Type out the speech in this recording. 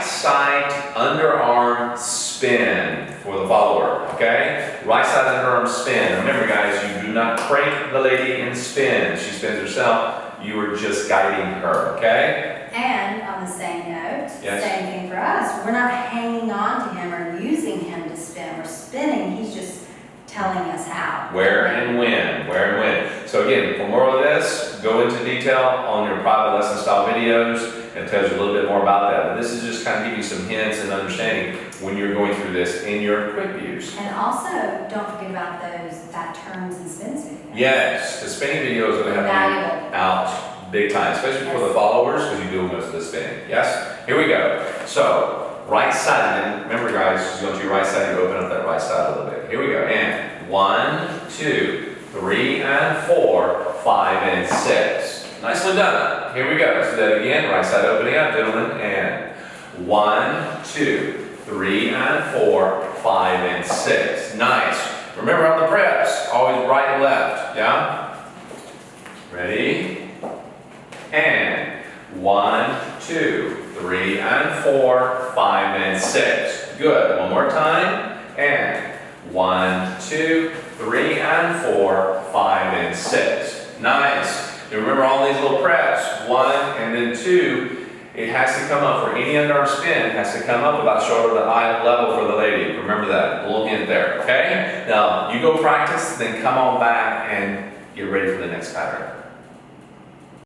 side underarm spin for the follower, okay? Right side underarm spin. Remember guys, you do not crank the lady and spin. She spins herself. You are just guiding her, okay? And on the same note, yes. Same thing for us. We're not hanging on to him or using him to spin. We're spinning. He's just telling us how. Where and when, where and when. So again, for more of this, go into detail on your private lesson style videos. It tells you a little bit more about that. But this is just kind of giving you some hints and understanding when you're going through this in your quick views. And also, don't forget about that turns and spins video. Yes, the spinning video is going to have you out big time, especially for the followers, because you do most of the spinning. Yes? Here we go. So, right side, and then remember guys, just go to your right side, you open up that right side a little bit. Here we go. And 1, 2, 3, and 4, 5, and 6. Nicely done. Here we go. So that again, right side opening up, gentlemen. And 1, 2, 3, and 4, 5, and 6. Nice. Remember on the preps, always right and left. Yeah? Ready? And 1, 2, 3, and 4, 5, and 6. Good. One more time. And 1, 2, 3, and 4, 5, and 6. Nice. You remember all these little preps. 1 and then 2. It has to come up for any underarm spin. It has to come up about shoulder to eye level for the lady. Remember that. A little hint there. Okay? Now, you go practice, then come on back and get ready for the next pattern.